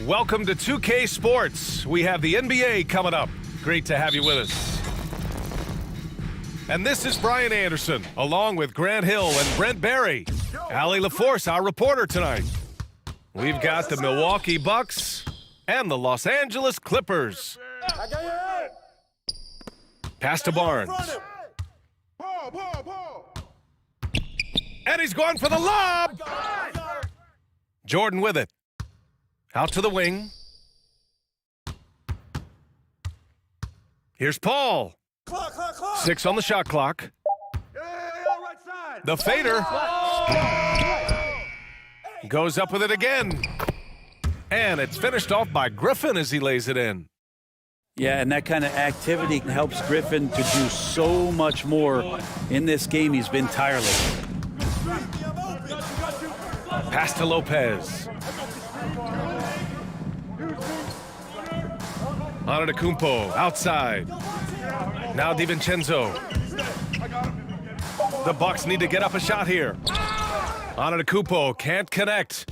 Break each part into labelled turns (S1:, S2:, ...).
S1: Welcome to 2K Sports. We have the NBA coming up. Great to have you with us. And this is Brian Anderson, along with Grant Hill and Brent Barry. Allie LaForce, our reporter tonight. We've got the Milwaukee Bucks and the Los Angeles Clippers. Pass to Barnes. And he's going for the lob. Jordan with it. Out to the wing. Here's Paul. 6 on the shot clock. The fader. Goes up with it again. And it's finished off by Griffin as he lays it in.
S2: Yeah, and that kind of activity helps Griffin to do so much more in this game. He's been tireless.
S1: Pass to Lopez. Antetokounmpo outside. Now DiVincenzo. The Bucks need to get up a shot here. Antetokounmpo can't connect.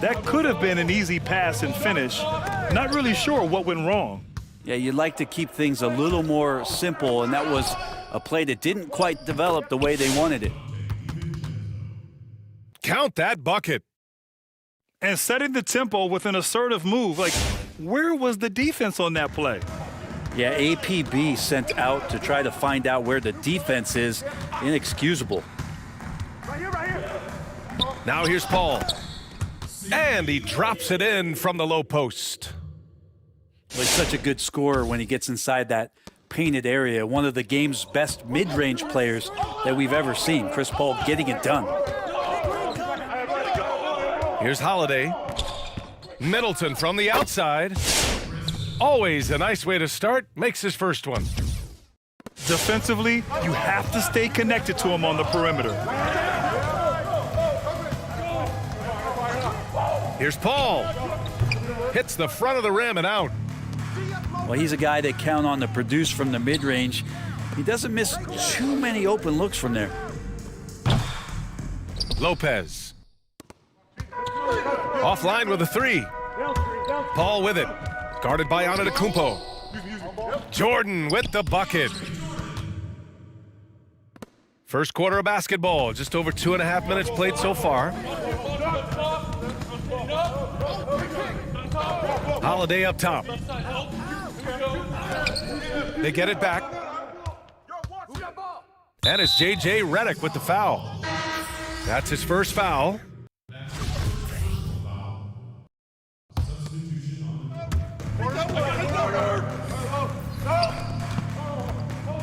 S3: That could have been an easy pass and finish. Not really sure what went wrong.
S2: Yeah, you'd like to keep things a little more simple, and that was a play that didn't quite develop the way they wanted it.
S1: Count that bucket.
S3: And setting the tempo with an assertive move. Like, where was the defense on that play?
S2: Yeah, APB sent out to try to find out where the defense is. Inexcusable.
S1: Now here's Paul. And he drops it in from the low post.
S2: Well, he's such a good scorer when he gets inside that painted area. One of the game's best mid-range players that we've ever seen. Chris Paul getting it done.
S1: Here's Holiday. Middleton from the outside. Always a nice way to start. Makes his first one.
S3: Defensively, you have to stay connected to him on the perimeter.
S1: Here's Paul. Hits the front of the rim and out.
S2: Well, he's a guy they count on to produce from the mid-range. He doesn't miss too many open looks from there.
S1: Lopez. Offline with a 3. Paul with it. Guarded by Antetokounmpo. Jordan with the bucket. First quarter of basketball. Just over 2.5 minutes played so far. Holiday up top. They get it back. And it's J.J. Redick with the foul. That's his first foul.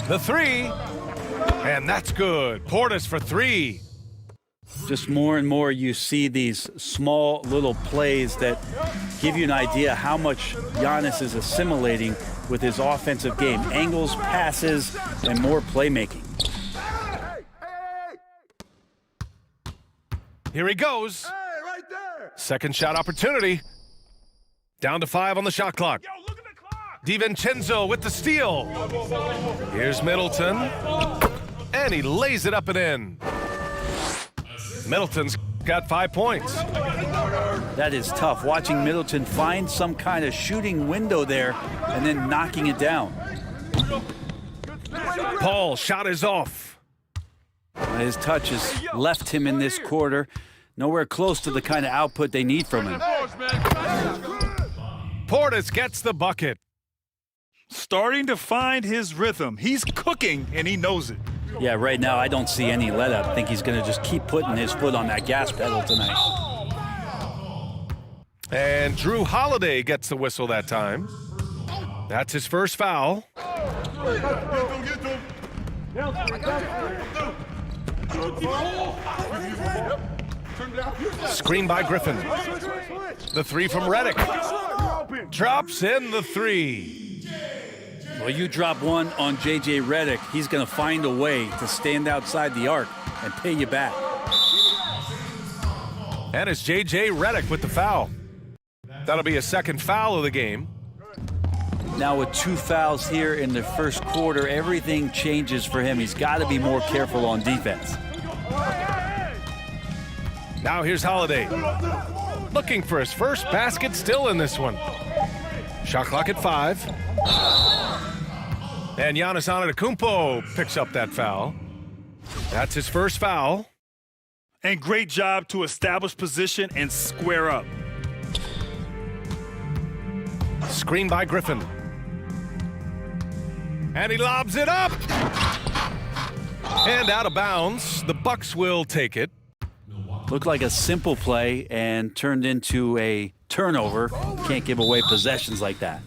S1: The 3. And that's good. Portis for 3.
S2: Just more and more you see these small little plays that give you an idea how much Giannis is assimilating with his offensive game. Angles, passes, and more playmaking.
S1: Here he goes. Second shot opportunity. Down to 5 on the shot clock. DiVincenzo with the steal. Here's Middleton. And he lays it up and in. Middleton's got 5 points.
S2: That is tough. Watching Middleton find some kind of shooting window there and then knocking it down.
S1: Paul shot is off.
S2: His touch has left him in this quarter. Nowhere close to the kind of output they need from him.
S1: Portis gets the bucket.
S3: Starting to find his rhythm. He's cooking, and he knows it.
S2: Yeah, right now I don't see any let up. I think he's going to just keep putting his foot on that gas pedal tonight.
S1: And Drew Holiday gets the whistle that time. That's his first foul. Screen by Griffin. The 3 from Redick. Drops in the 3.
S2: Well, you drop one on J.J. Redick, he's going to find a way to stand outside the arc and pay you back.
S1: And it's J.J. Redick with the foul. That'll be a second foul of the game.
S2: Now with 2 fouls here in the first quarter, everything changes for him. He's got to be more careful on defense.
S1: Now here's Holiday. looking for his first basket still in this one. Shot clock at 5. And Giannis Antetokounmpo picks up that foul. That's his first foul.
S3: And great job to establish position and square up.
S1: Screen by Griffin. And he lobs it up. And out of bounds. The Bucks will take it.
S2: Looked like a simple play and turned into a turnover. Can't give away possessions like that.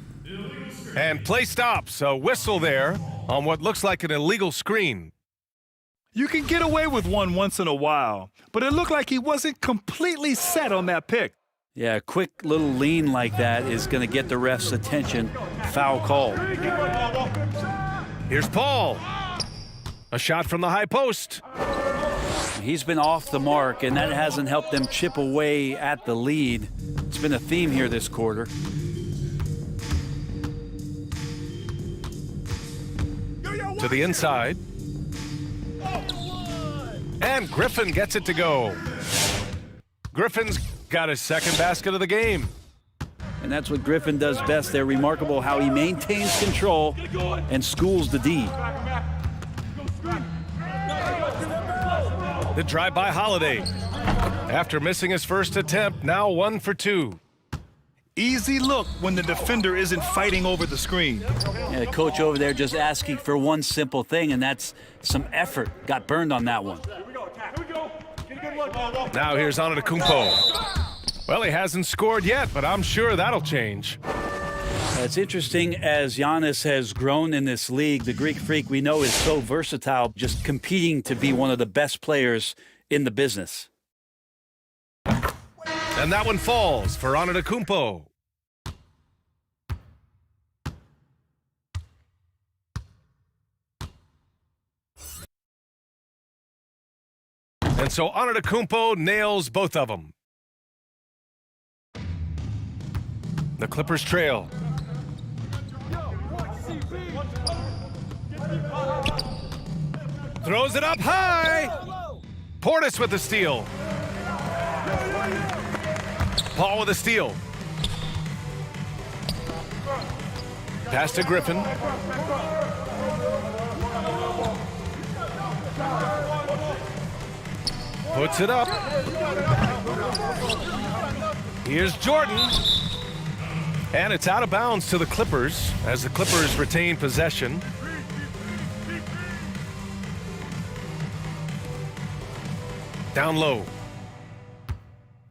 S1: And play stops. A whistle there on what looks like an illegal screen.
S3: You can get away with one once in a while, but it looked like he wasn't completely set on that pick.
S2: Yeah, a quick little lean like that is going to get the ref's attention. Foul call.
S1: Here's Paul. A shot from the high post.
S2: He's been off the mark, and that hasn't helped them chip away at the lead. It's been a theme here this quarter.
S1: To the inside. And Griffin gets it to go. Griffin's got his second basket of the game.
S2: And that's what Griffin does best. They're remarkable how he maintains control and schools the D.
S1: The drive by Holiday. After missing his first attempt, now 1 for 2.
S3: Easy look when the defender isn't fighting over the screen.
S2: Yeah, the coach over there just asking for one simple thing, and that's some effort. Got burned on that one.
S1: Now here's Antetokounmpo. Well, he hasn't scored yet, but I'm sure that'll change.
S2: It's interesting as Giannis has grown in this league. The Greek Freak we know is so versatile, just competing to be one of the best players in the business.
S1: And that one falls for Antetokounmpo. And so Antetokounmpo nails both of them. The Clippers trail. Throws it up high. Portis with the steal. Paul with a steal. Pass to Griffin. Puts it up. Here's Jordan. And it's out of bounds to the Clippers as the Clippers retain possession. Down low.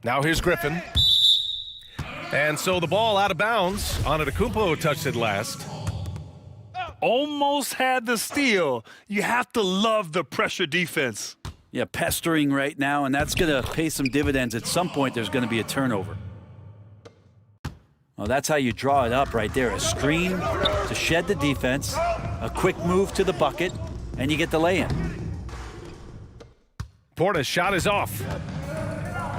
S1: Now here's Griffin. And so the ball out of bounds. Antetokounmpo touched it last.
S3: Almost had the steal. You have to love the pressure defense.
S2: Yeah, pestering right now, and that's going to pay some dividends. At some point, there's going to be a turnover. Well, that's how you draw it up right there. A screen to shed the defense, a quick move to the bucket, and you get the lay-in.
S1: Portis shot is off.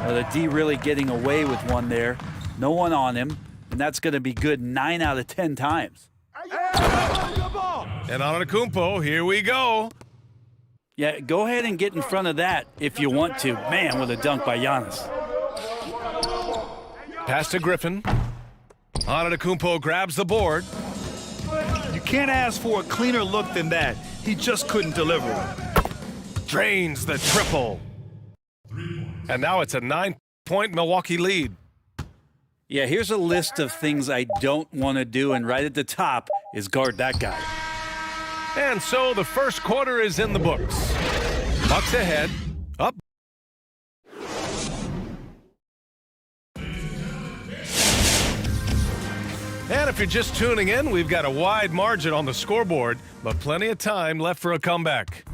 S2: Well, the D really getting away with one there. No one on him, and that's going to be good 9 out of 10 times.
S1: And Antetokounmpo, here we go.
S2: Yeah, go ahead and get in front of that if you want to. Man, with a dunk by Giannis.
S1: Pass to Griffin. Antetokounmpo grabs the board.
S3: You can't ask for a cleaner look than that. He just couldn't deliver.
S1: Drains the triple. And now it's a 9-point Milwaukee lead.
S2: Yeah, here's a list of things I don't want to do, and right at the top is guard that guy.
S1: And so the first quarter is in the books. Bucks ahead. Up. And if you're just tuning in, we've got a wide margin on the scoreboard, but plenty of time left for a comeback.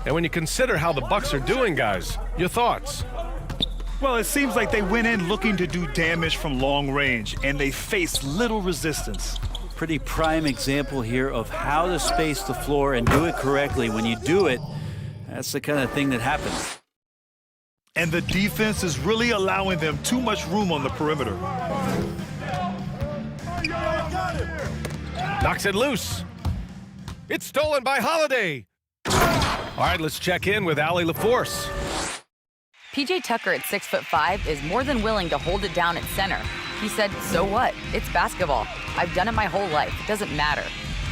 S1: And when you consider how the Bucks are doing, guys, your thoughts?
S3: Well, it seems like they went in looking to do damage from long range, and they faced little resistance.
S2: Pretty prime example here of how to space the floor and do it correctly. When you do it, that's the kind of thing that happens.
S3: And the defense is really allowing them too much room on the perimeter.
S1: Knocks it loose. It's stolen by Holiday. All right, let's check in with Allie LaForce.
S4: PJ Tucker at 6'5" is more than willing to hold it down at center. He said, so what? It's basketball. I've done it my whole life. It doesn't matter.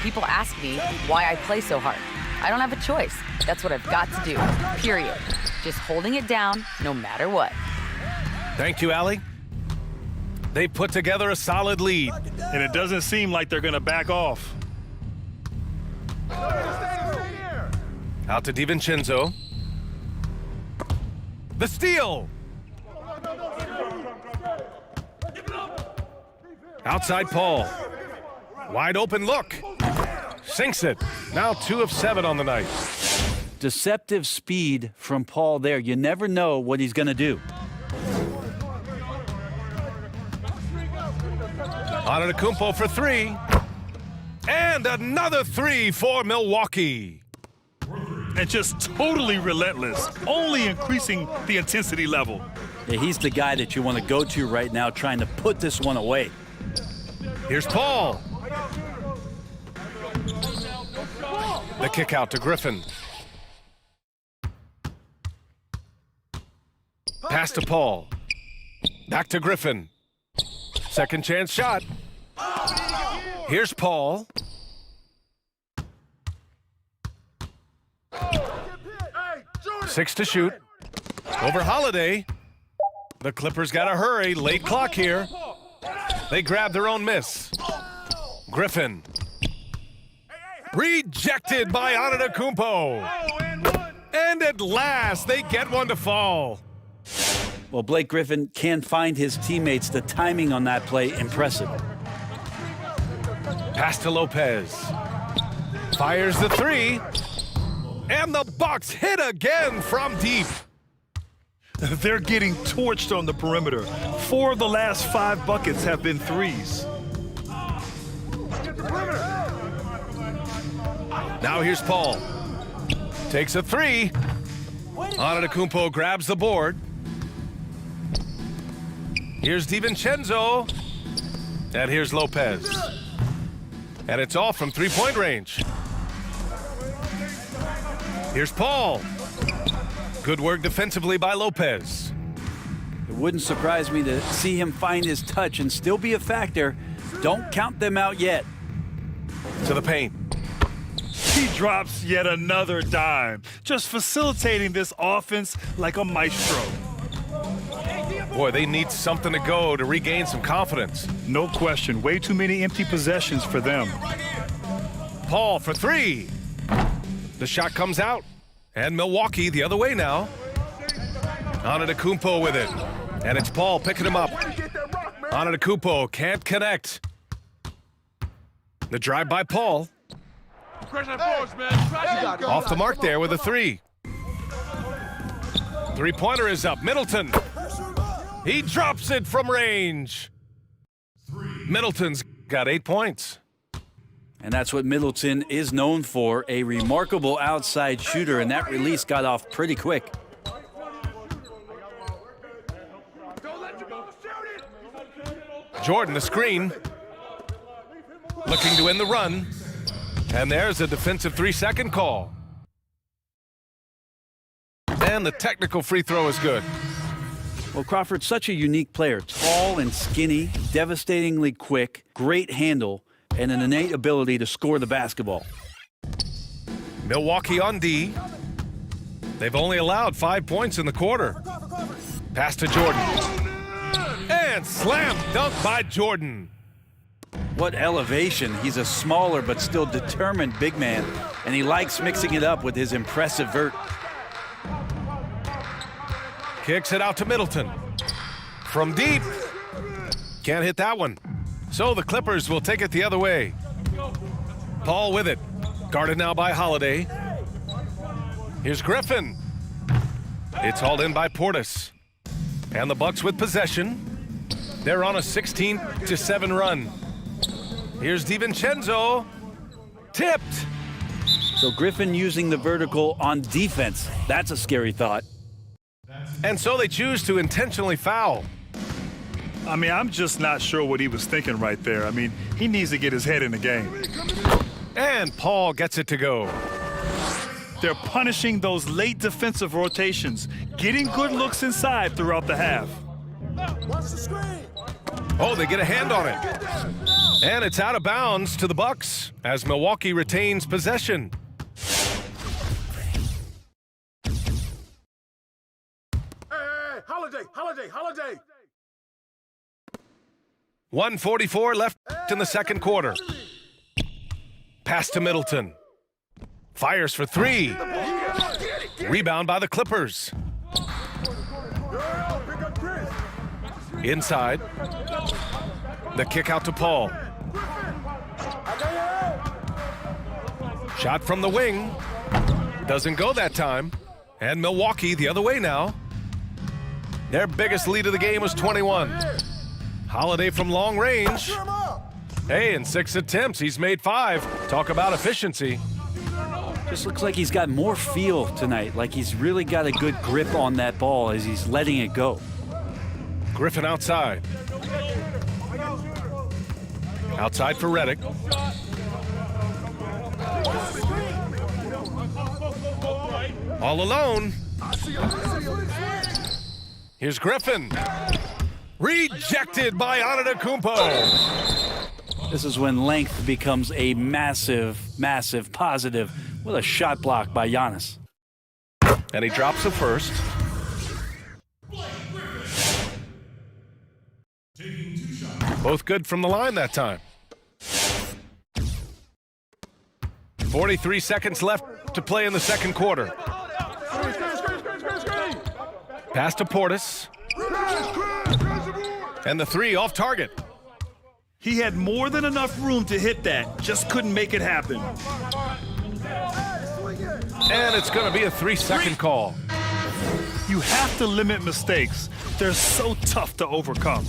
S4: People ask me why I play so hard. I don't have a choice. That's what I've got to do, period. Just holding it down no matter what.
S1: Thank you, Allie. They put together a solid lead.
S3: And it doesn't seem like they're going to back off.
S1: Out to DiVincenzo. The steal. Outside Paul. Wide open look. Sinks it. Now 2 of 7 on the night.
S2: Deceptive speed from Paul there. You never know what he's going to do.
S1: Antetokounmpo for 3. And another 3 for Milwaukee.
S3: And just totally relentless, only increasing the intensity level.
S2: Yeah, he's the guy that you want to go to right now trying to put this one away.
S1: Here's Paul. The kick out to Griffin. Pass to Paul. Back to Griffin. Second chance shot. Here's Paul. Six to shoot. Over Holiday. The Clippers got to hurry. Late clock here. They grab their own miss. Griffin. Rejected by Antetokounmpo. And at last, they get one to fall.
S2: Well, Blake Griffin can find his teammates. The timing on that play, impressive.
S1: Pass to Lopez. Fires the 3. And the Bucks hit again from deep.
S3: They're getting torched on the perimeter. 4 of the last 5 buckets have been threes.
S1: Now here's Paul. Takes a 3. Antetokounmpo grabs the board. Here's DiVincenzo. And here's Lopez. And it's all from three-point range. Here's Paul. Good work defensively by Lopez.
S2: It wouldn't surprise me to see him find his touch and still be a factor. Don't count them out yet.
S1: To the paint.
S3: He drops yet another dime, just facilitating this offense like a maestro.
S1: Boy, they need something to go to regain some confidence.
S3: No question, way too many empty possessions for them.
S1: Paul for 3. The shot comes out. And Milwaukee the other way now. Antetokounmpo with it. And it's Paul picking him up. Antetokounmpo can't connect. The drive by Paul. Off the mark there with a 3. Three-pointer is up. Middleton. He drops it from range. Middleton's got 8 points.
S2: And that's what Middleton is known for, a remarkable outside shooter, and that release got off pretty quick.
S1: Jordan, the screen. Looking to end the run. And there's a defensive 3-second call. And the technical free throw is good.
S2: Well, Crawford's such a unique player. Tall and skinny, devastatingly quick, great handle, and an innate ability to score the basketball.
S1: Milwaukee on D. They've only allowed 5 points in the quarter. Pass to Jordan. And slam dunk by Jordan.
S2: What elevation. He's a smaller but still determined big man, and he likes mixing it up with his impressive vert.
S1: Kicks it out to Middleton. From deep. Can't hit that one. So the Clippers will take it the other way. Paul with it. Guarded now by Holiday. Here's Griffin. It's hauled in by Portis. And the Bucks with possession. They're on a 16-7 run. Here's DiVincenzo. Tipped.
S2: So Griffin using the vertical on defense. That's a scary thought.
S1: And so they choose to intentionally foul.
S3: I mean, I'm just not sure what he was thinking right there. I mean, he needs to get his head in the game.
S1: And Paul gets it to go.
S3: They're punishing those late defensive rotations, getting good looks inside throughout the half.
S1: Oh, they get a hand on it. And it's out of bounds to the Bucks as Milwaukee retains possession.
S5: Holiday.
S1: 1:44 left in the second quarter. Pass to Middleton. Fires for three. Rebound by the Clippers. Inside. The kick out to Paul. Shot from the wing. Doesn't go that time. And Milwaukee the other way now. Their biggest lead of the game was 21. Holiday from long range. Hey, in 6 attempts, he's made 5. Talk about efficiency.
S2: Just looks like he's got more feel tonight, like he's really got a good grip on that ball as he's letting it go.
S1: Griffin outside. Outside for Redick. All alone. Here's Griffin. Rejected by Antetokounmpo.
S2: This is when length becomes a massive, massive positive with a shot block by Giannis.
S1: And he drops the first. Both good from the line that time. 43 seconds left to play in the second quarter. Pass to Portis. And the three off target.
S3: He had more than enough room to hit that, just couldn't make it happen.
S1: And it's going to be a 3-second call.
S3: You have to limit mistakes. They're so tough to overcome.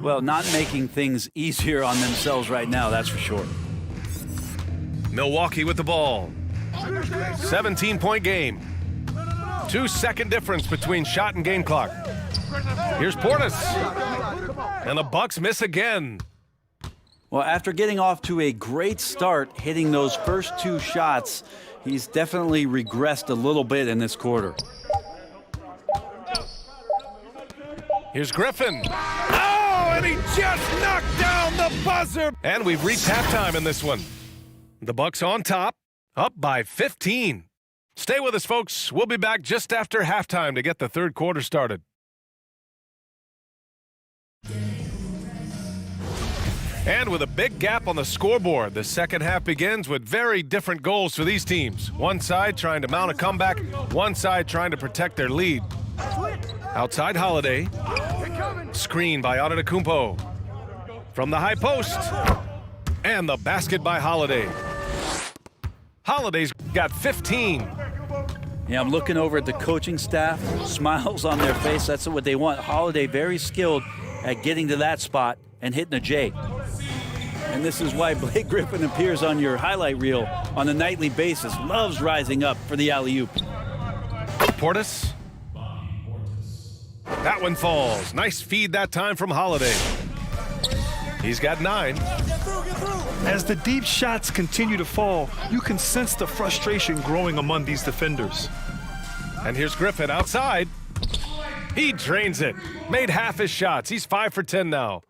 S2: Well, not making things easier on themselves right now, that's for sure.
S1: Milwaukee with the ball. 17-point game. 2-second difference between shot and game clock. Here's Portis. And the Bucks miss again.
S2: Well, after getting off to a great start, hitting those first 2 shots, he's definitely regressed a little bit in this quarter.
S1: Here's Griffin. Oh, and he just knocked down the buzzer. And we've reached halftime in this one. The Bucks on top, up by 15. Stay with us, folks. We'll be back just after halftime to get the third quarter started. And with a big gap on the scoreboard, the second half begins with very different goals for these teams. One side trying to mount a comeback, one side trying to protect their lead. Outside Holiday. Screen by Antetokounmpo. From the high post. And the basket by Holiday. Holiday's got 15.
S2: Yeah, I'm looking over at the coaching staff, smiles on their face. That's what they want. Holiday very skilled at getting to that spot and hitting a J. And this is why Blake Griffin appears on your highlight reel on a nightly basis. Loves rising up for the alley-oop.
S1: Portis. That one falls. Nice feed that time from Holiday. He's got 9.
S3: As the deep shots continue to fall, you can sense the frustration growing among these defenders.
S1: And here's Griffin outside. He drains it. Made half his shots. He's 5 for 10 now.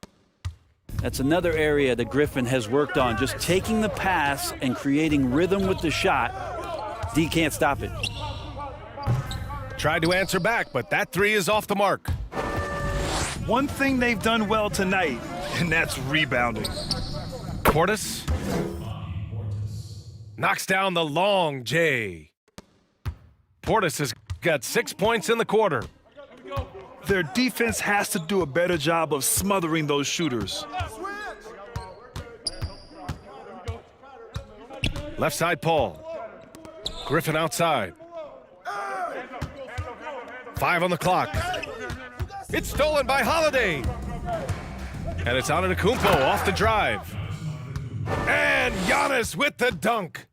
S2: That's another area that Griffin has worked on, just taking the pass and creating rhythm with the shot. D can't stop it.
S1: Tried to answer back, but that 3 is off the mark.
S3: One thing they've done well tonight, and that's rebounding.
S1: Portis knocks down the long J. Portis has got 6 points in the quarter.
S3: Their defense has to do a better job of smothering those shooters.
S1: Left side Paul. Griffin outside. 5 on the clock. It's stolen by Holiday. And it's Antetokounmpo off the drive. And Giannis with the dunk.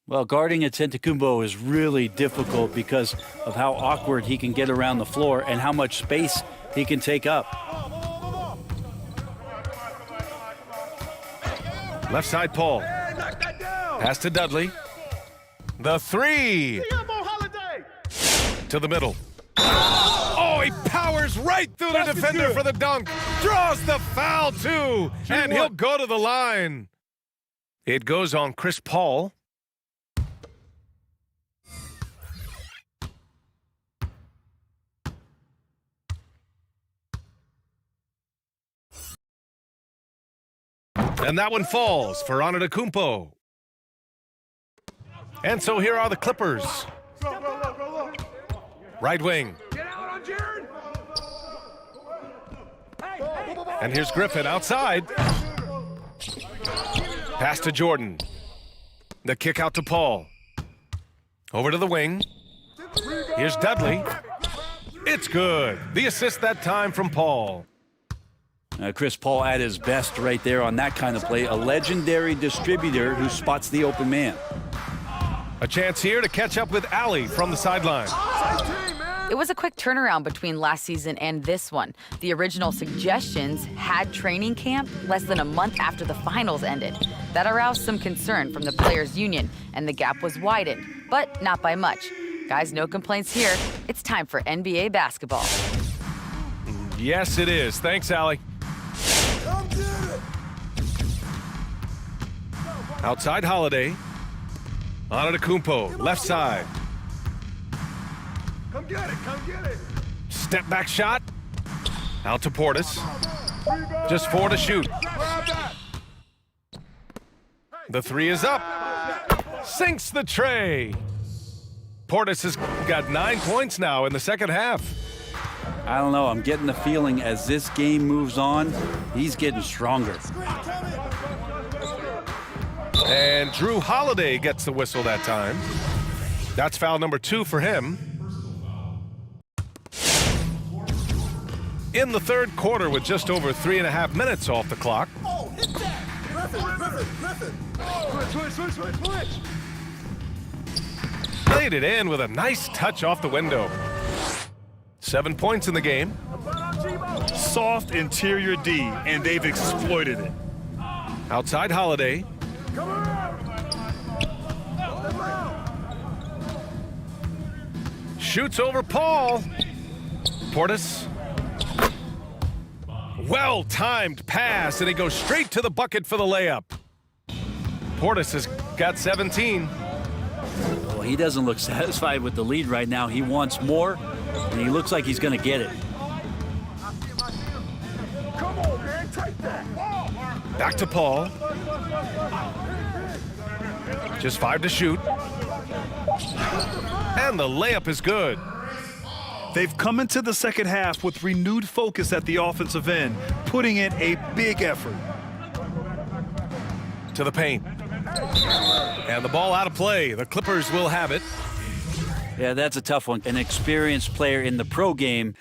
S2: Well, guarding Antetokounmpo is really difficult because of how awkward he can get around the floor and how much space he can take up.
S1: Left side Paul. Pass to Dudley. The three. To the middle. Oh, he powers right through the defender for the dunk. Draws the foul, too. And he'll go to the line. It goes on Chris Paul. And that one falls for Antetokounmpo. And so here are the Clippers. Right wing. And here's Griffin outside. Pass to Jordan. The kick out to Paul. Over to the wing. Here's Dudley. It's good. The assist that time from Paul.
S2: Chris Paul at his best right there on that kind of play. A legendary distributor who spots the open man.
S1: A chance here to catch up with Allie from the sideline.
S4: It was a quick turnaround between last season and this one. The original suggestions had training camp less than a month after the finals ended. That aroused some concern from the players' union, and the gap was widened, but not by much. Guys, no complaints here. It's time for NBA basketball.
S1: Yes, it is. Thanks, Allie. Outside Holiday. Antetokounmpo, left side.
S5: Come get it, come get it.
S1: Step back shot. Out to Portis. Just 4 to shoot. The three is up. Sinks the tray. Portis has got 9 points now in the second half.
S2: I don't know. I'm getting the feeling as this game moves on, he's getting stronger.
S1: And Drew Holiday gets the whistle that time. That's foul number 2 for him. In the third quarter with just over 3.5 minutes off the clock.
S5: Oh, hit that! Griffin! Switch!
S1: Played it in with a nice touch off the window. 7 points in the game.
S3: Soft interior D, and they've exploited it.
S1: Outside Holiday. Shoots over Paul. Portis. Well-timed pass, and he goes straight to the bucket for the layup. Portis has got 17.
S2: Well, he doesn't look satisfied with the lead right now. He wants more, and he looks like he's going to get it.
S5: Come on, man, take that.
S1: Back to Paul. Just 5 to shoot. And the layup is good.
S3: They've come into the second half with renewed focus at the offensive end, putting in a big effort.
S1: To the paint. And the ball out of play. The Clippers will have it.
S2: Yeah, that's a tough one. An experienced player in the pro game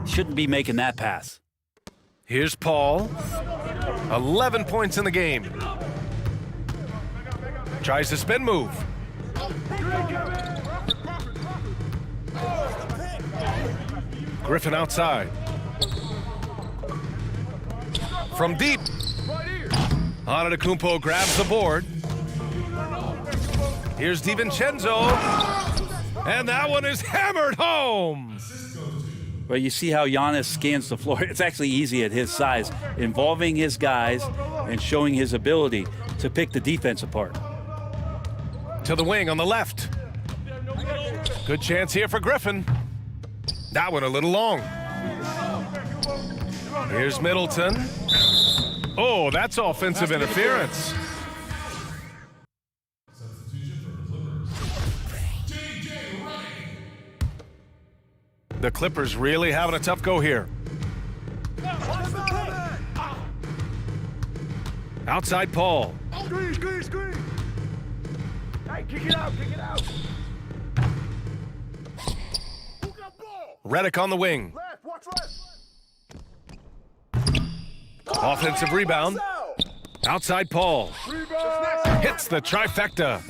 S2: shouldn't be making that pass.
S1: Here's Paul. 11 points in the game. Tries to spin move. Griffin outside. From deep. Antetokounmpo grabs the board. Here's DiVincenzo. And that one is hammered home.
S2: Well, you see how Giannis scans the floor. It's actually easy at his size, involving his guys and showing his ability to pick the defense apart.
S1: To the wing on the left. Good chance here for Griffin. That one a little long. Here's Middleton. Oh, that's offensive interference. The Clippers really having a tough go here. Outside Paul.
S5: Screen. Hey, kick it out. Who got ball?
S1: Redick on the wing.
S5: Left, watch left.
S1: Offensive rebound. Outside Paul.
S5: Rebound.
S1: Hits the trifecta.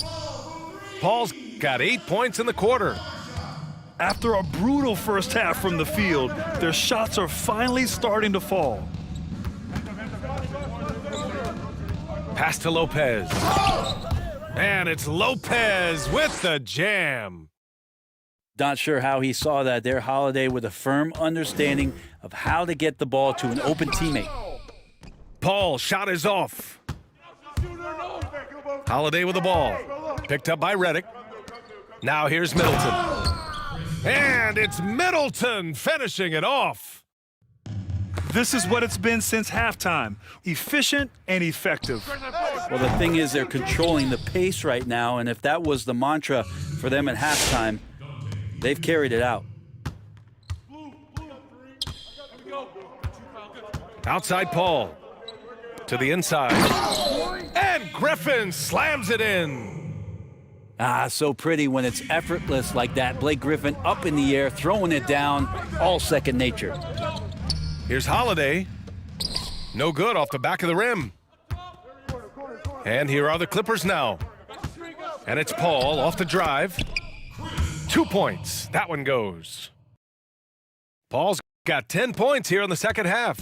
S1: Paul's got 8 points in the quarter.
S3: After a brutal first half from the field, their shots are finally starting to fall.
S1: Pass to Lopez. And it's Lopez with the jam.
S2: Not sure how he saw that there. Holiday with a firm understanding of how to get the ball to an open teammate.
S1: Paul shot is off. Holiday with the ball. Picked up by Redick. Now here's Middleton. And it's Middleton finishing it off.
S3: This is what it's been since halftime. Efficient and effective.
S2: Well, the thing is they're controlling the pace right now, and if that was the mantra for them at halftime, they've carried it out.
S1: Outside Paul. To the inside. And Griffin slams it in.
S2: Ah, so pretty when it's effortless like that. Blake Griffin up in the air, throwing it down, all second nature.
S1: Here's Holiday. No good off the back of the rim. And here are the Clippers now. And it's Paul off the drive. 2 points. That one goes. Paul's got 10 points here in the second half.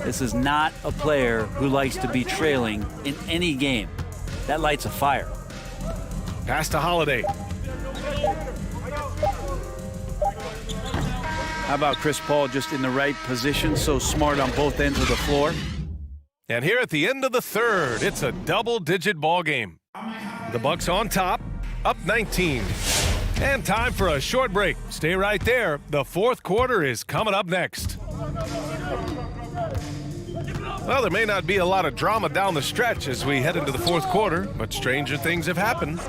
S2: This is not a player who likes to be trailing in any game. That lights a fire.
S1: Pass to Holiday.
S2: How about Chris Paul just in the right position, so smart on both ends of the floor?
S1: And here at the end of the third, it's a double-digit ball game. The Bucks on top, up 19. And time for a short break. Stay right there. The fourth quarter is coming up next. Well, there may not be a lot of drama down the stretch as we head into the fourth quarter, but stranger things have happened.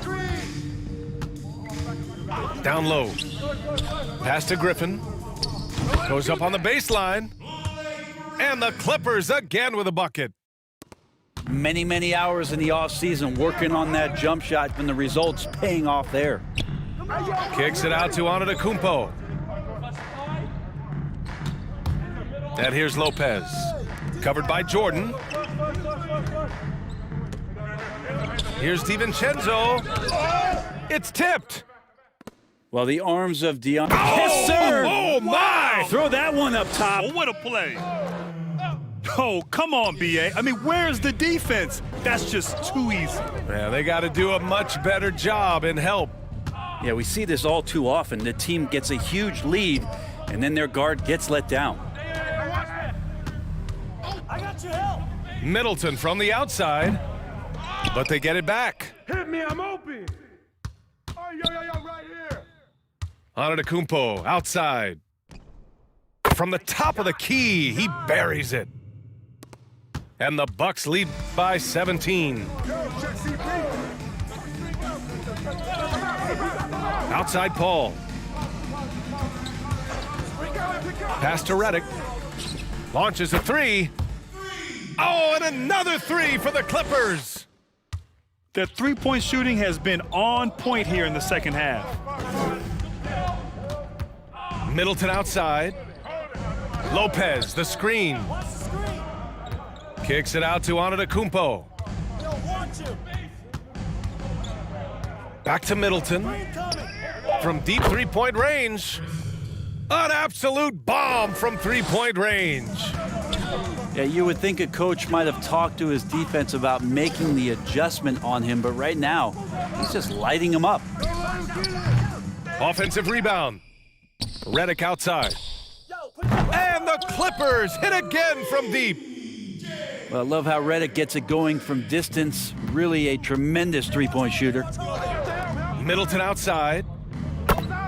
S1: Down low. Pass to Griffin. Goes up on the baseline. And the Clippers again with a bucket.
S2: Many, many hours in the offseason working on that jump shot, and the results paying off there.
S1: Kicks it out to Antetokounmpo. And here's Lopez. Covered by Jordan. Here's DiVincenzo. It's tipped.
S2: Well, the arms of Deion. Yes, sir!
S1: Oh, my!
S2: Throw that one up top.
S3: Oh, what a play. Oh, come on, B.A. I mean, where's the defense? That's just too easy.
S1: Yeah, they got to do a much better job in help.
S2: Yeah, we see this all too often. The team gets a huge lead, and then their guard gets let down.
S1: Middleton from the outside, but they get it back.
S5: Hit me, I'm open. Oh, yo, right here.
S1: Antetokounmpo outside. From the top of the key, he buries it. And the Bucks lead by 17.
S5: Yo, check CP.
S1: Outside Paul. Pass to Redick. Launches a three. Oh, and another three for the Clippers.
S3: Their three-point shooting has been on point here in the second half.
S1: Middleton outside. Lopez, the screen. Kicks it out to Antetokounmpo. Back to Middleton. From deep three-point range. An absolute bomb from three-point range.
S2: Yeah, you would think a coach might have talked to his defense about making the adjustment on him, but right now, he's just lighting him up.
S1: Offensive rebound. Redick outside. And the Clippers hit again from deep.
S2: Well, I love how Redick gets it going from distance. Really a tremendous three-point shooter.
S1: Middleton outside.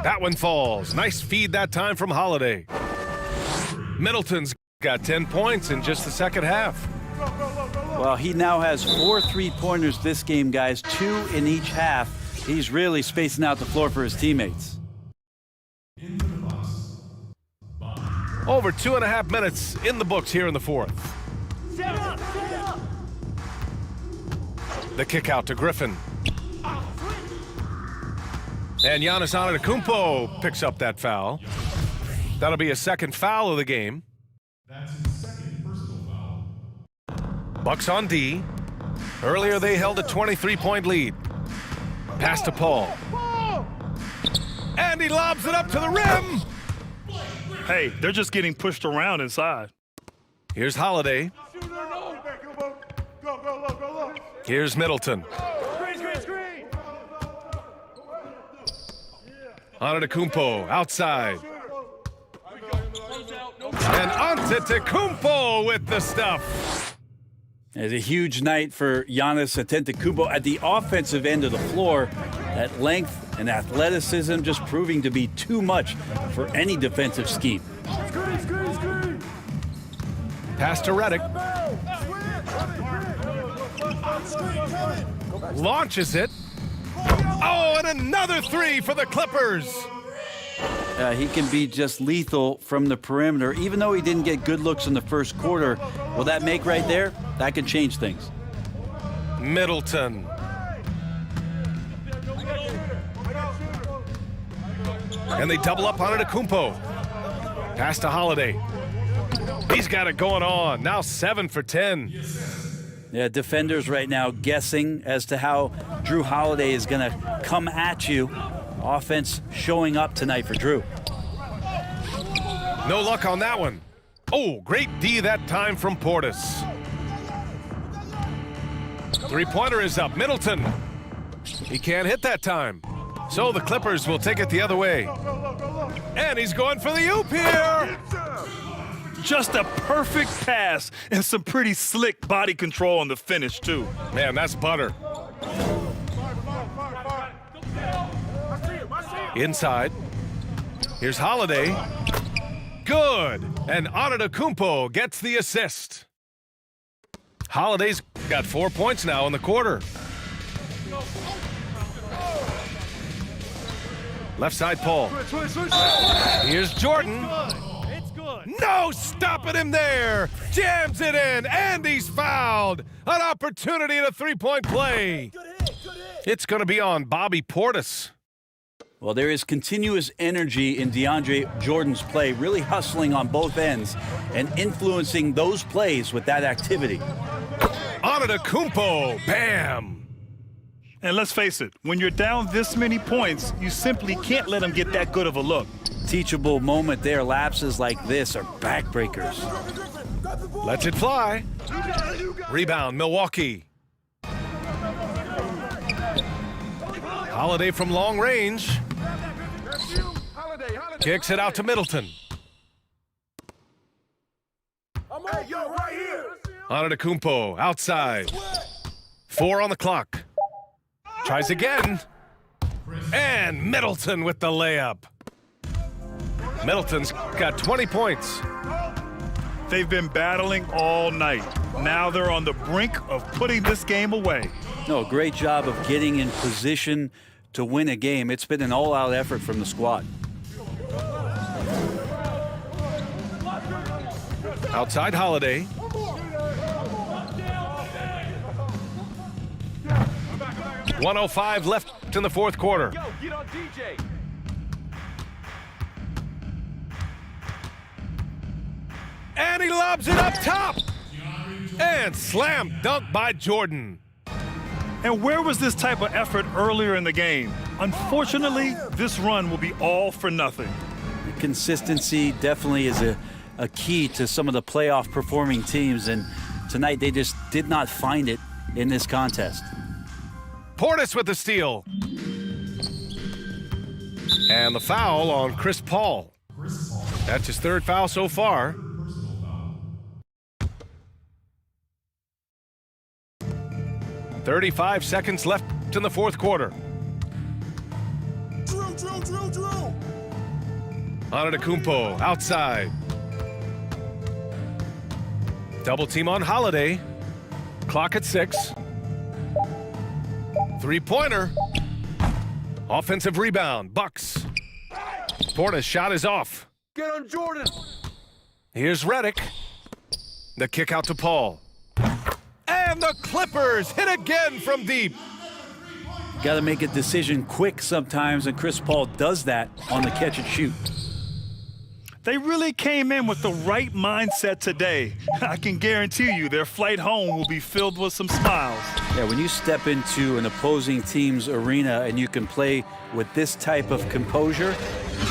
S1: That one falls. Nice feed that time from Holiday. Middleton's got 10 points in just the second half.
S2: Well, he now has 4 three-pointers this game, guys, 2 in each half. He's really spacing out the floor for his teammates.
S1: Over 2.5 minutes in the books here in the fourth. The kick out to Griffin. And Giannis Antetokounmpo picks up that foul. That'll be a second foul of the game.
S6: That's his second personal foul.
S1: Bucks on D. Earlier they held a 23-point lead. Pass to Paul. And he lobs it up to the rim.
S3: Hey, they're just getting pushed around inside.
S1: Here's Holiday. Here's Middleton. Antetokounmpo outside. And Antetokounmpo with the stuff.
S2: It's a huge night for Giannis Antetokounmpo at the offensive end of the floor. That length and athleticism just proving to be too much for any defensive scheme.
S1: Pass to Redick. Launches it. Oh, and another three for the Clippers.
S2: He can be just lethal from the perimeter. Even though he didn't get good looks in the first quarter, will that make right there? That could change things.
S1: Middleton. And they double up on Antetokounmpo. Pass to Holiday. He's got it going on. Now 7 for 10.
S2: Yeah, defenders right now guessing as to how Drew Holiday is going to come at you. Offense showing up tonight for Drew.
S1: No luck on that one. Oh, great D that time from Portis. Three-pointer is up. Middleton. He can't hit that time. So the Clippers will take it the other way. And he's going for the oop here.
S3: Just a perfect pass and some pretty slick body control on the finish, too.
S1: Man, that's butter. Inside. Here's Holiday. Good. And Antetokounmpo gets the assist. Holiday's got 4 points now in the quarter. Left side, Paul. Here's Jordan. No stopping him there. Jams it in, and he's fouled. An opportunity at a three-point play. It's going to be on Bobby Portis.
S2: Well, there is continuous energy in DeAndre Jordan's play, really hustling on both ends and influencing those plays with that activity.
S1: Antetokounmpo, bam!
S3: And let's face it, when you're down this many points, you simply can't let him get that good of a look.
S2: Teachable moment there. Lapses like this are backbreakers.
S1: Lets it fly. Rebound, Milwaukee. Holiday from long range. Kicks it out to Middleton. Antetokounmpo outside. 4 on the clock. Tries again. And Middleton with the layup. Middleton's got 20 points.
S3: They've been battling all night. Now they're on the brink of putting this game away.
S2: No, great job of getting in position to win a game. It's been an all-out effort from the squad.
S1: Outside Holiday. .105 left in the fourth quarter. And he lobs it up top. And slam dunk by Jordan.
S3: And where was this type of effort earlier in the game? Unfortunately, this run will be all for nothing.
S2: Consistency definitely is a key to some of the playoff performing teams, and tonight they just did not find it in this contest.
S1: Portis with the steal. And the foul on Chris Paul. That's his third foul so far.
S6: Personal foul.
S1: 35 seconds left in the fourth quarter.
S5: Drew.
S1: Antetokounmpo outside. Double team on Holiday. Clock at 6. Three-pointer. Offensive rebound. Bucks. Portis shot is off.
S5: Get on Jordan.
S1: Here's Redick. The kick out to Paul. And the Clippers hit again from deep.
S2: Got to make a decision quick sometimes, and Chris Paul does that on the catch and shoot.
S3: They really came in with the right mindset today. I can guarantee you their flight home will be filled with some smiles.
S2: Yeah, when you step into an opposing team's arena and you can play with this type of composure,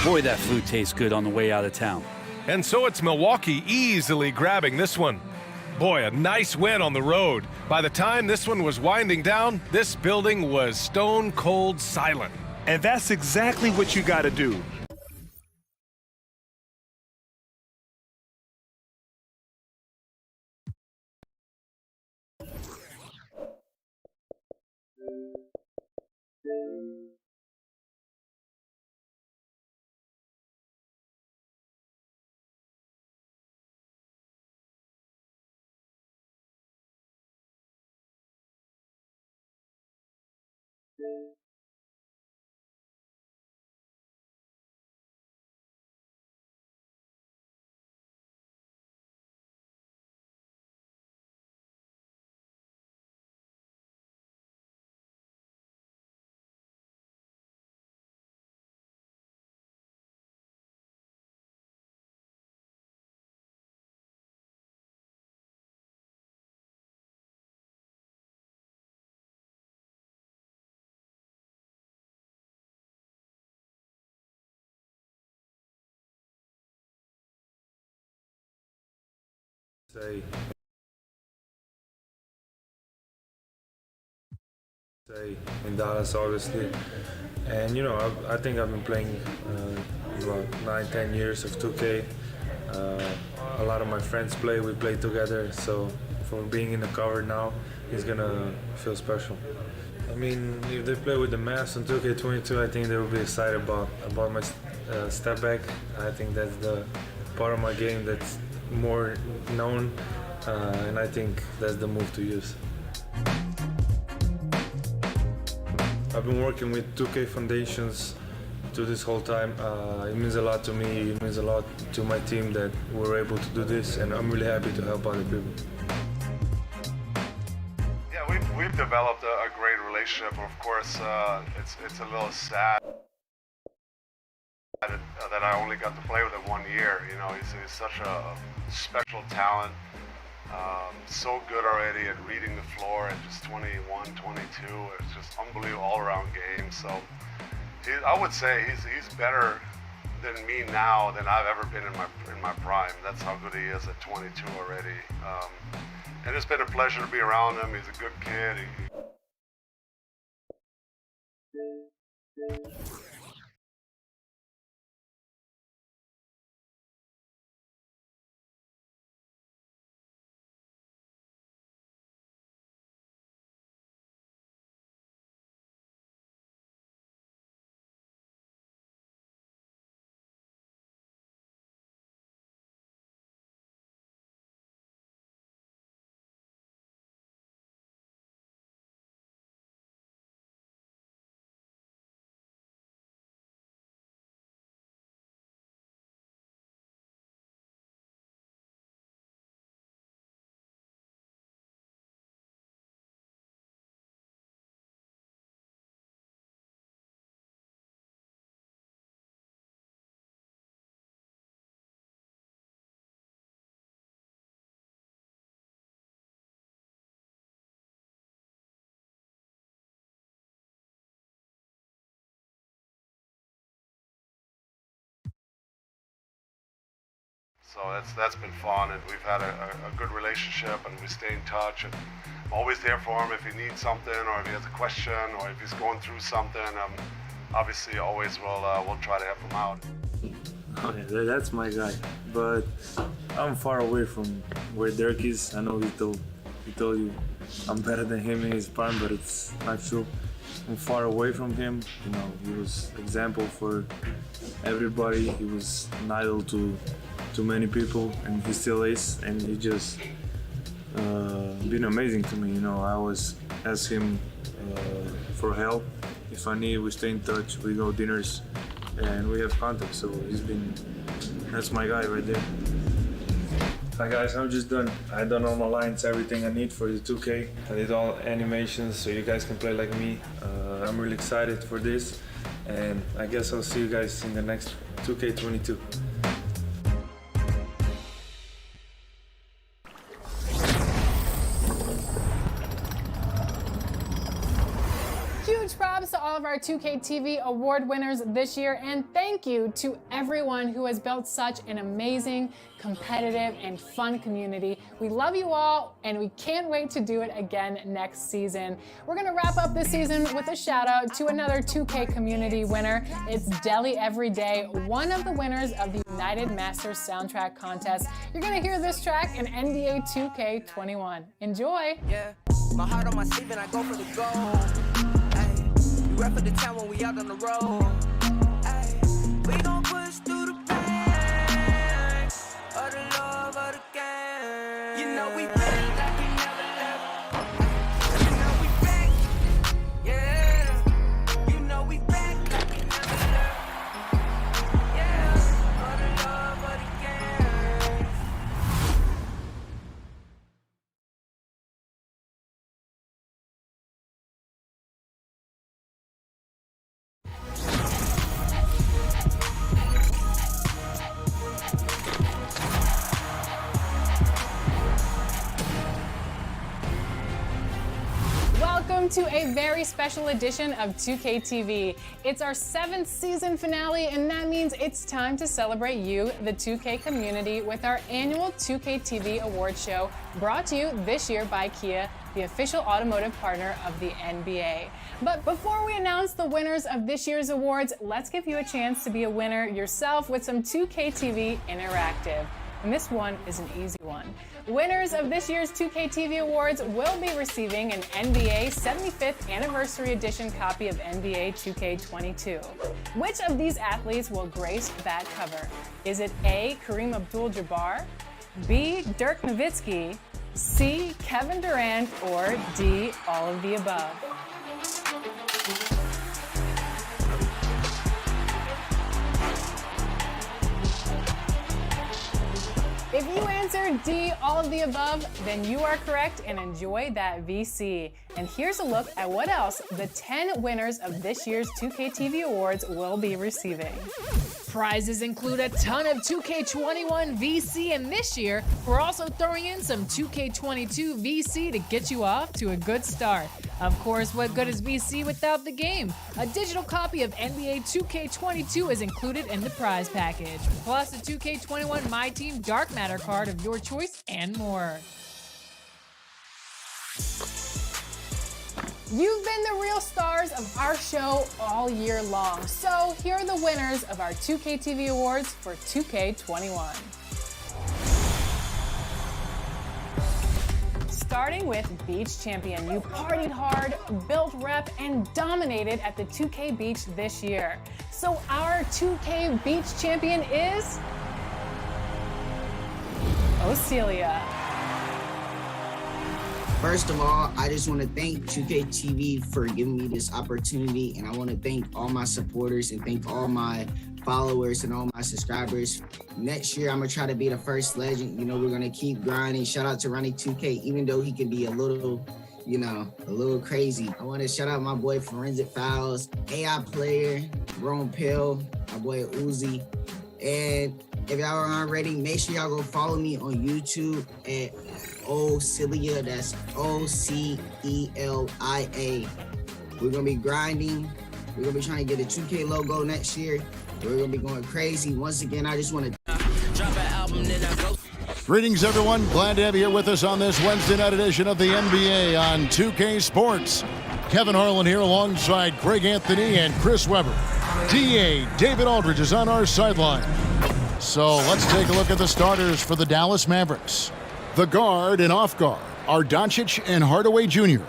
S2: boy, that food tastes good on the way out of town.
S1: And so it's Milwaukee easily grabbing this one. Boy, a nice win on the road. By the time this one was winding down, this building was stone cold silent.
S3: And that's exactly what you got to do.
S7: Say in Dallas, obviously, and you know, I think I've been playing about 9-10 years of 2K. A lot of my friends play, we play together, so for being in the cover now, it's gonna feel special. I mean, if they play with the Mavs on 2K22, I think they will be excited about my step back. I think that's the part of my game that's more known, and I think that's the move to use. I've been working with 2K Foundations to this whole time. It means a lot to me, it means a lot to my team that we're able to do this, and I'm really happy to help other people.
S8: Yeah, we've developed a great relationship. Of course, it's a little sad that I only got to play with him 1 year. You know, he's such a special talent. So good already at reading the floor at just 21, 22. It's just unbelievable all-around game. So I would say he's better than me now than I've ever been in my prime. That's how good he is at 22 already. And it's been a pleasure to be around him. He's a good kid. So that's been fun, and we've had a good relationship, and we stay in touch. And I'm always there for him if he needs something, or if he has a question, or if he's going through something. Obviously, always we'll try to help him out.
S7: Oh yeah, that's my guy. But I'm far away from where Dirk is. I know he told you I'm better than him in his prime, but it's not true. I'm far away from him. You know, he was example for everybody. He was an idol to many people, and he still is. And he just been amazing to me. You know, I always ask him for help. If I need, we stay in touch. We go dinners, and we have contact. So that's my guy right there. Hi guys, I'm just done. I done all my lines, everything I need for the 2K. I did all animations so you guys can play like me. I'm really excited for this, and I guess I'll see you guys in the next 2K22.
S9: Huge props to all of our 2K TV award winners this year, and thank you to everyone who has built such an amazing, competitive, and fun community. We love you all, and we can't wait to do it again next season. We're gonna wrap up this season with a shout out to another 2K community winner. It's Deli Everyday, one of the winners of the United Masters soundtrack contest. You're gonna hear this track in NBA 2K21. Enjoy.
S10: Yeah, my heart on my sleeve and I go for the goal. We rap for the town when we out on the road. Ay, we gon' push through the pain, or the love or the game. You know we back like we never left. You know we back, yeah. You know we back like we never left. Yeah, or the love or the game.
S9: Welcome to a very special edition of 2K TV. It's our 7th season finale, and that means it's time to celebrate you, the 2K community, with our annual 2K TV award show, brought to you this year by Kia, the official automotive partner of the NBA. But before we announce the winners of this year's awards, let's give you a chance to be a winner yourself with some 2K TV Interactive. And this one is an easy one. Winners of this year's 2K TV Awards will be receiving an NBA 75th Anniversary Edition copy of NBA 2K22. Which of these athletes will grace that cover? Is it A, Kareem Abdul-Jabbar, B, Dirk Nowitzki, C, Kevin Durant, or D, all of the above? If you answered D, all of the above, then you are correct and enjoy that VC. And here's a look at what else the 10 winners of this year's 2K TV Awards will be receiving.
S11: Prizes include a ton of 2K21 VC, and this year, we're also throwing in some 2K22 VC to get you off to a good start. Of course, what good is VC without the game? A digital copy of NBA 2K22 is included in the prize package, plus a 2K21 My Team Dark Matter card of your choice and more.
S9: You've been the real stars of our show all year long, so here are the winners of our 2K TV Awards for 2K21. Starting with Beach Champion, you partied hard, built rep, and dominated at the 2K Beach this year. So our 2K Beach Champion is Ocelia.
S12: First of all, I just want to thank 2K TV for giving me this opportunity, and I want to thank all my supporters and thank all my followers and all my subscribers. Next year, I'm going to try to be the first legend. You know, we're going to keep grinding. Shout out to Ronnie 2K, even though he can be a little crazy. I want to shout out my boy Forensic Files, AI Player, Grown Pill, my boy Uzi. And if y'all aren't already, make sure y'all go follow me on YouTube at Ocelia. That's Ocelia. We're gonna be grinding. We're gonna be trying to get a 2K logo next year. We're gonna be going crazy. Once again, I just want to
S10: Drop an album, then I go.
S13: Greetings, everyone. Glad to have you here with us on this Wednesday night edition of the NBA on 2K Sports. Kevin Harlan here alongside Craig Anthony and Chris Webber. DA David Aldridge is on our sideline. So let's take a look at the starters for the Dallas Mavericks. The guard and off guard are Doncic and Hardaway Jr.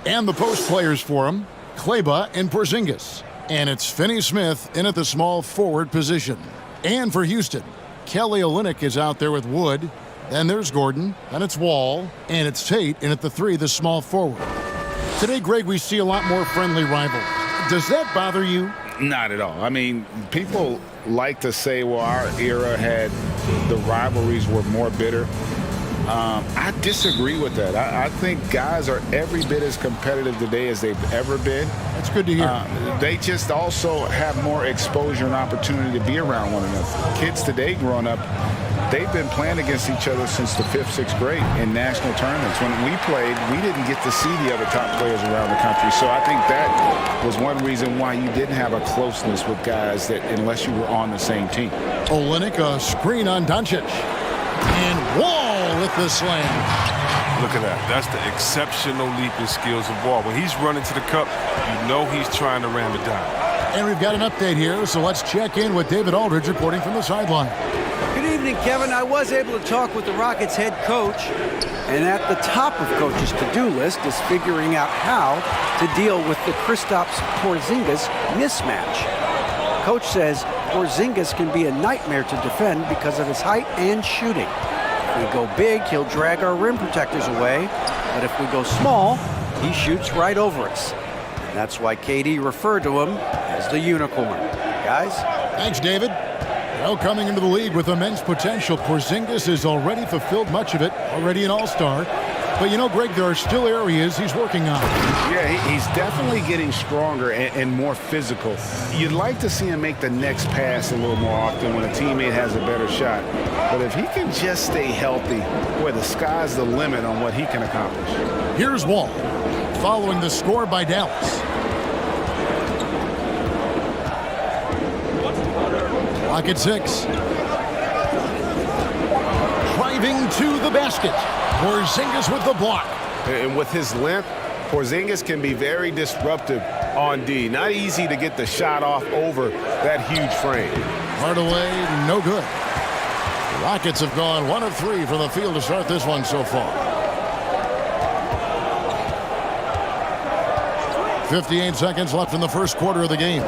S13: And the post players for them, Kleba and Porzingis. And it's Finney-Smith in at the small forward position. And for Houston, Kelly Olynyk is out there with Wood. Then there's Gordon, then it's Wall, and it's Tate in at the 3, the small forward. Today, Greg, we see a lot more friendly rivalries. Does that bother you?
S14: Not at all. I mean, people like to say, well, our era had the rivalries were more bitter. I disagree with that. I think guys are every bit as competitive today as they've ever been.
S13: That's good to hear.
S14: They just also have more exposure and opportunity to be around one another. Kids today growing up, they've been playing against each other since the 5th, 6th grade in national tournaments. When we played, we didn't get to see the other top players around the country. So I think that was one reason why you didn't have a closeness with guys that unless you were on the same team.
S13: Olynyk, a screen on Doncic. And Wall with the slam.
S6: Look at that. That's the exceptional leaping skills of Wall. When he's running to the cup, you know he's trying to ram it down.
S13: And we've got an update here, so let's check in with David Aldridge reporting from the sideline.
S15: Good evening, Kevin. I was able to talk with the Rockets head coach, and at the top of coach's to-do list is figuring out how to deal with the Kristaps Porzingis mismatch. Coach says Porzingis can be a nightmare to defend because of his height and shooting. If we go big, he'll drag our rim protectors away, but if we go small, he shoots right over us. And that's why KD referred to him as the unicorn. Guys?
S13: Thanks, David. Well, coming into the league with immense potential, Porzingis has already fulfilled much of it, already an all-star. But you know, Greg, there are still areas he's working on.
S14: Yeah, he's definitely getting stronger and more physical. You'd like to see him make the next pass a little more often when a teammate has a better shot. But if he can just stay healthy, boy, the sky's the limit on what he can accomplish.
S13: Here's Wall, following the score by Dallas. Clock at 6. Driving to the basket. Porzingis with the block.
S6: And with his length, Porzingis can be very disruptive on D. Not easy to get the shot off over that huge frame.
S13: Hardaway, no good. The Rockets have gone 1 of 3 from the field to start this one so far. 58 seconds left in the first quarter of the game.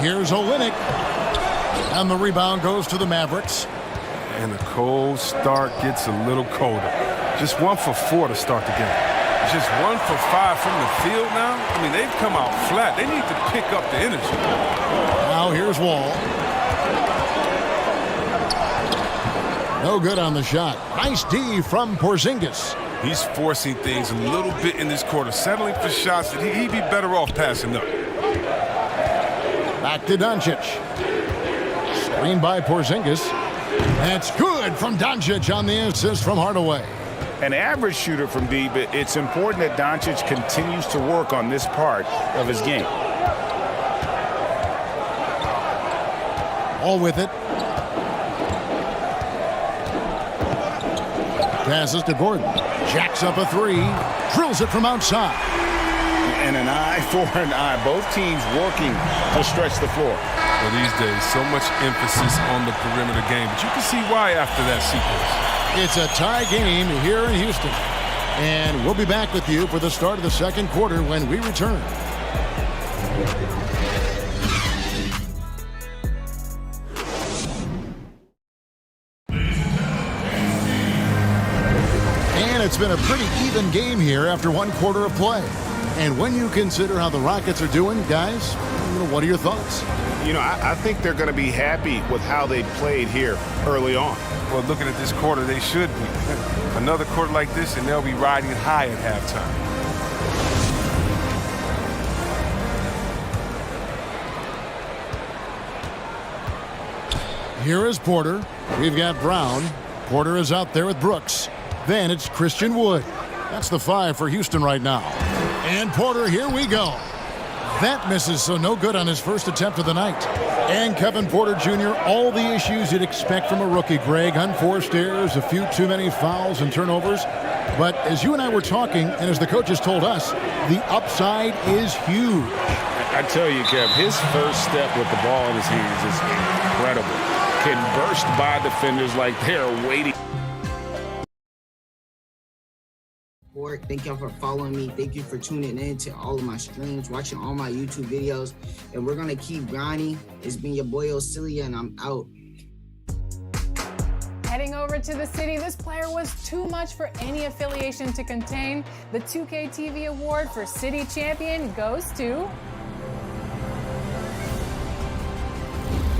S13: Here's Olynyk. And the rebound goes to the Mavericks.
S6: And the cold start gets a little colder. Just 1 for 4 to start the game. Just 1 for 5 from the field now. I mean, they've come out flat. They need to pick up the energy.
S13: Now here's Wall. No good on the shot. Nice D from Porzingis.
S6: He's forcing things a little bit in this quarter, settling for shots that he'd be better off passing up.
S13: Back to Doncic. Screen by Porzingis. That's good from Doncic on the assist from Hardaway.
S14: An average shooter from deep, but it's important that Doncic continues to work on this part of his game.
S13: All with it. Passes to Gordon. Jacks up a 3. Drills it from outside.
S14: And an eye for an eye. Both teams working to stretch the floor.
S6: Well, these days, so much emphasis on the perimeter game, but you can see why after that sequence.
S13: It's a tie game here in Houston. And we'll be back with you for the start of the second quarter when we return. And it's been a pretty even game here after 1 quarter of play. And when you consider how the Rockets are doing, guys, what are your thoughts?
S6: You know, I think they're going to be happy with how they played here early on. Well, looking at this quarter, they should be. Another quarter like this, and they'll be riding high at halftime.
S13: Here is Porter. We've got Brown. Porter is out there with Brooks. Then it's Christian Wood. That's the 5 for Houston right now. And Porter, here we go. That misses, so no good on his first attempt of the night. And Kevin Porter Jr., all the issues you'd expect from a rookie, Greg. Unforced errors, a few too many fouls and turnovers. But as you and I were talking, and as the coaches told us, the upside is huge.
S14: I tell you, Kev, his first step with the ball in his hands is incredible. Can burst by defenders like they're waiting.
S12: Thank y'all for following me. Thank you for tuning in to all of my streams, watching all my YouTube videos. And we're going to keep grinding. It's been your boy Osilia, and I'm out.
S9: Heading over to the city, this player was too much for any affiliation to contain. The 2K TV award for city champion goes to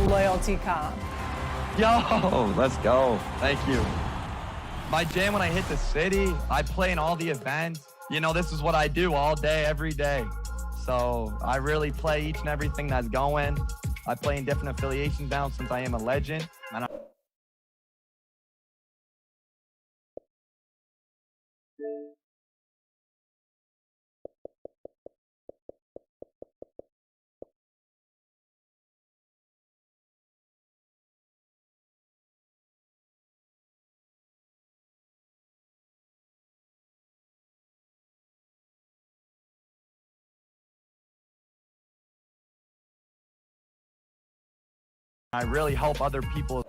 S9: Loyalty Comp.
S16: Yo, let's go. Thank you. My jam when I hit the city, I play in all the events. You know, this is what I do all day, every day. So I really play each and everything that's going. I play in different affiliations now since I am a legend. And I really help other people.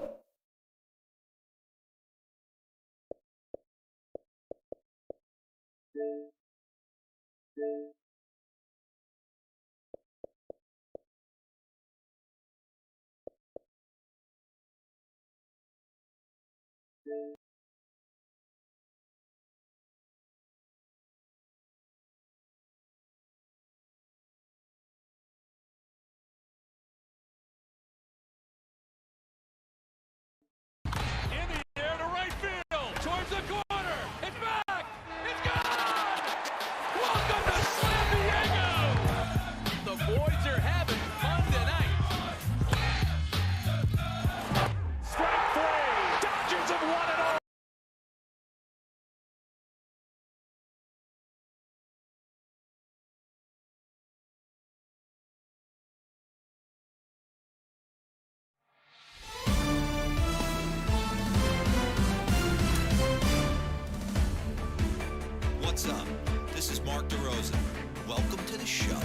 S5: Towards the corner. It's back. It's gone. Welcome to San Diego. The boys are having fun tonight. Strike three. Dodgers have won it all.
S17: What's up? This is Mark DeRosa. Welcome to the show.